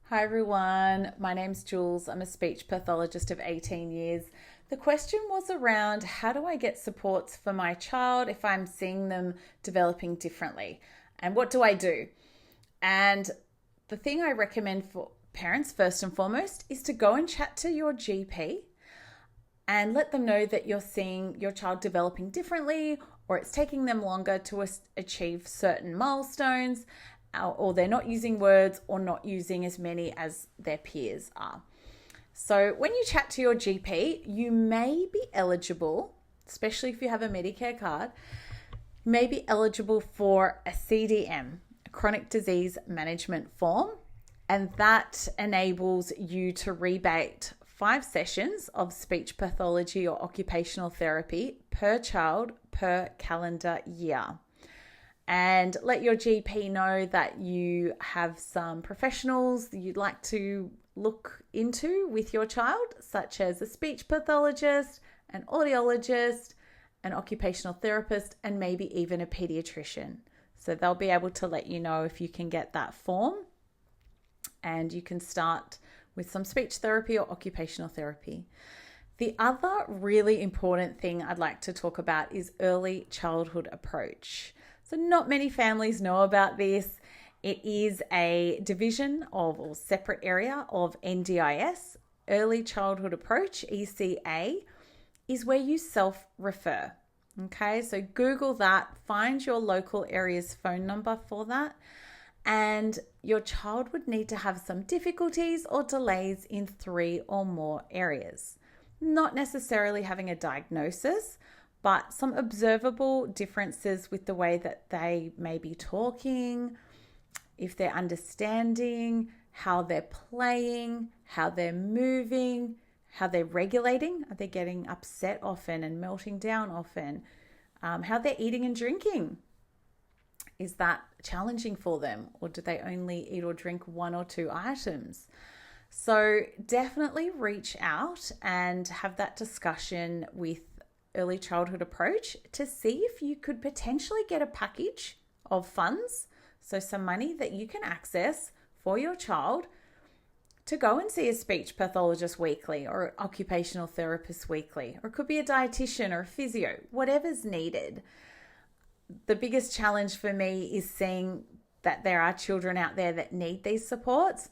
Hi everyone, my name's Jules. I'm a speech pathologist of 18 years. The question was around how do I get supports for my child if I'm seeing them developing differently? And what do I do? And the thing I recommend for parents, first and foremost, is to go and chat to your GP and let them know that you're seeing your child developing differently or it's taking them longer to achieve certain milestones, or they're not using words or not using as many as their peers are. So when you chat to your GP, you may be eligible, especially if you have a Medicare card, may be eligible for a CDM, a chronic disease management form, and that enables you to rebate 5 sessions of speech pathology or occupational therapy per child per calendar year. And let your GP know that you have some professionals that you'd like to look into with your child, such as a speech pathologist, an audiologist, an occupational therapist, and maybe even a pediatrician. So they'll be able to let you know if you can get that form, and you can start with some speech therapy or occupational therapy. The other really important thing I'd like to talk about is early childhood approach. So not many families know about this. It is a division of or separate area of NDIS. Early childhood approach, ECA, is where you self-refer. Okay, so Google that, find your local area's phone number for that. And your child would need to have some difficulties or delays in 3 or more areas. Not necessarily having a diagnosis, but some observable differences with the way that they may be talking, if they're understanding, how they're playing, how they're moving, how they're regulating. Are they getting upset often and melting down often? How they're eating and drinking. Is that challenging for them, or do they only eat or drink 1 or 2 items? So definitely reach out and have that discussion with early childhood approach to see if you could potentially get a package of funds, so some money that you can access for your child to go and see a speech pathologist weekly or an occupational therapist weekly, or it could be a dietitian or a physio, whatever's needed. The biggest challenge for me is seeing that there are children out there that need these supports,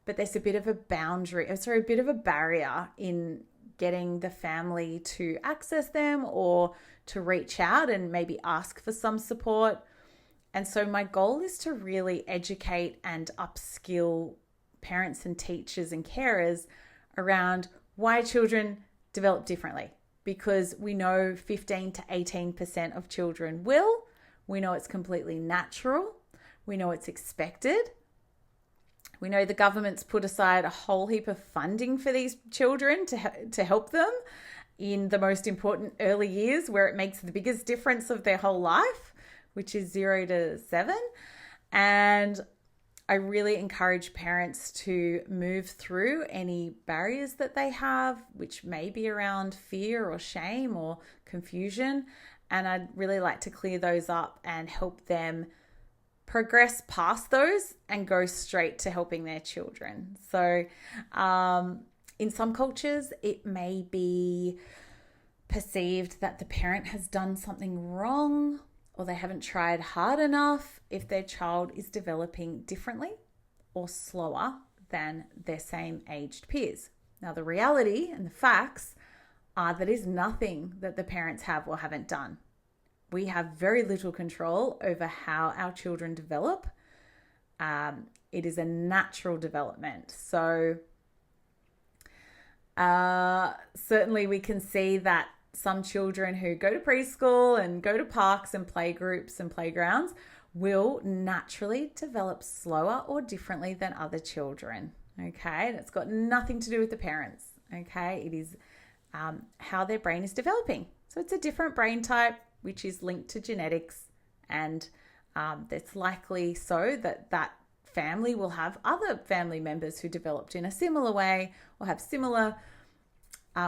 but there's a bit of a barrier in getting the family to access them or to reach out and maybe ask for some support. And so my goal is to really educate and upskill parents and teachers and carers around why children develop differently, because we know 15 to 18% of children will. We know it's completely natural. We know it's expected. We know the government's put aside a whole heap of funding for these children to help them in the most important early years where it makes the biggest difference of their whole life, which is 0 to 7. And I really encourage parents to move through any barriers that they have, which may be around fear or shame or confusion. And I'd really like to clear those up and help them progress past those and go straight to helping their children. So in some cultures, it may be perceived that the parent has done something wrong or they haven't tried hard enough if their child is developing differently or slower than their same aged peers. Now, the reality and the facts are that is nothing that the parents have or haven't done. We have very little control over how our children develop. It is a natural development. So certainly we can see that some children who go to preschool and go to parks and play groups and playgrounds will naturally develop slower or differently than other children. Okay, and it's got nothing to do with the parents. Okay, it is how their brain is developing. So it's a different brain type, which is linked to genetics, and it's likely so that that family will have other family members who developed in a similar way or have similar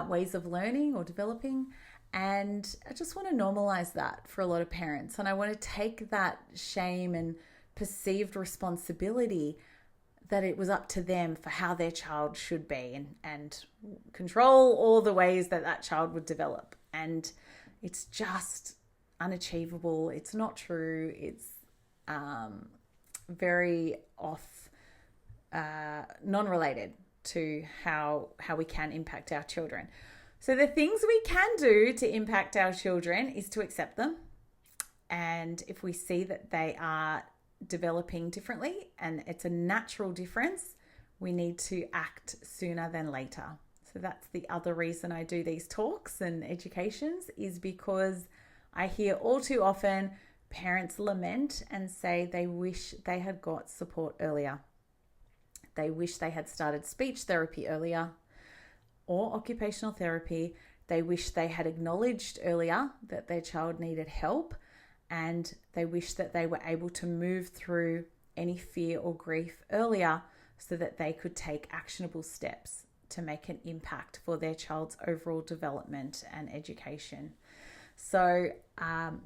ways of learning or developing. And I just want to normalize that for a lot of parents. And I want to take that shame and perceived responsibility that it was up to them for how their child should be, and control all the ways that that child would develop. And it's just unachievable. It's not true. It's very off, non-related to how we can impact our children. So the things we can do to impact our children is to accept them. And if we see that they are developing differently and it's a natural difference, we need to act sooner than later. So that's the other reason I do these talks and educations, is because I hear all too often parents lament and say they wish they had got support earlier. They wish they had started speech therapy earlier or occupational therapy. They wish they had acknowledged earlier that their child needed help, and they wish that they were able to move through any fear or grief earlier so that they could take actionable steps to make an impact for their child's overall development and education. So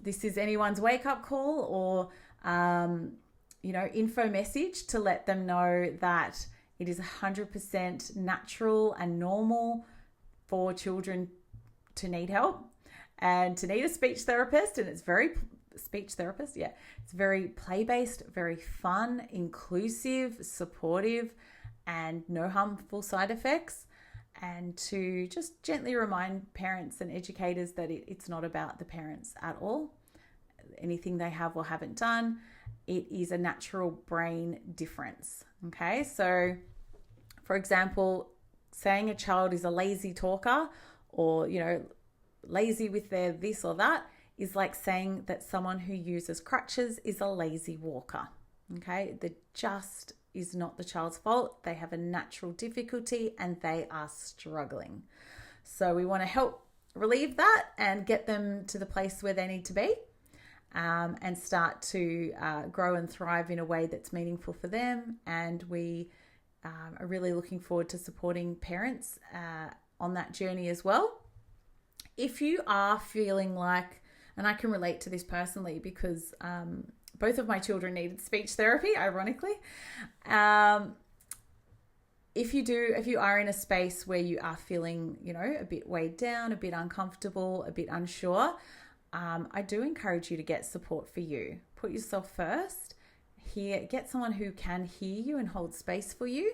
this is anyone's wake-up call or, info message to let them know that it is 100% natural and normal for children to need help and to need a speech therapist. And it's very it's very play-based, very fun, inclusive, supportive, and no harmful side effects. And to just gently remind parents and educators that it's not about the parents at all. Anything they have or haven't done, it is a natural brain difference. Okay, so for example, saying a child is a lazy talker or, lazy with their this or that is like saying that someone who uses crutches is a lazy walker. Okay, that just is not the child's fault. They have a natural difficulty and they are struggling. So we want to help relieve that and get them to the place where they need to be, and start to grow and thrive in a way that's meaningful for them. And we are really looking forward to supporting parents on that journey as well. If you are feeling like, and I can relate to this personally because both of my children needed speech therapy, ironically. If you are in a space where you are feeling, a bit weighed down, a bit uncomfortable, a bit unsure, I do encourage you to get support for you. Put yourself first. Get someone who can hear you and hold space for you,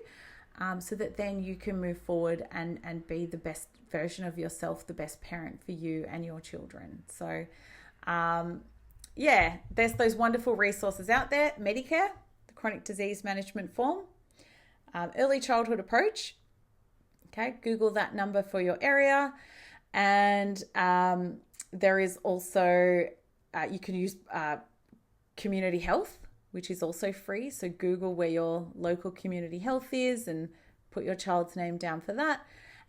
so that then you can move forward and be the best version of yourself, the best parent for you and your children. So, there's those wonderful resources out there. Medicare, the chronic disease management form, early childhood approach. Okay, Google that number for your area. And there is also, you can use community health, which is also free. So Google where your local community health is and put your child's name down for that.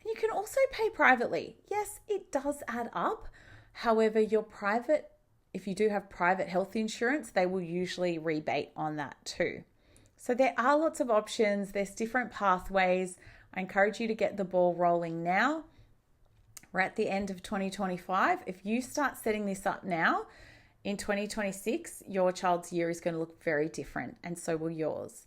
And you can also pay privately. Yes, it does add up. However, if you do have private health insurance, they will usually rebate on that too. So there are lots of options. There's different pathways. I encourage you to get the ball rolling now. We're at the end of 2025. If you start setting this up now, in 2026, your child's year is going to look very different, and so will yours.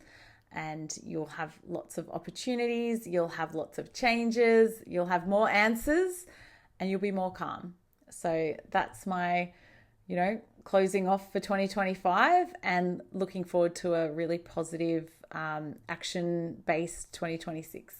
And you'll have lots of opportunities, you'll have lots of changes, you'll have more answers, and you'll be more calm. So that's my, closing off for 2025 and looking forward to a really positive, action-based 2026.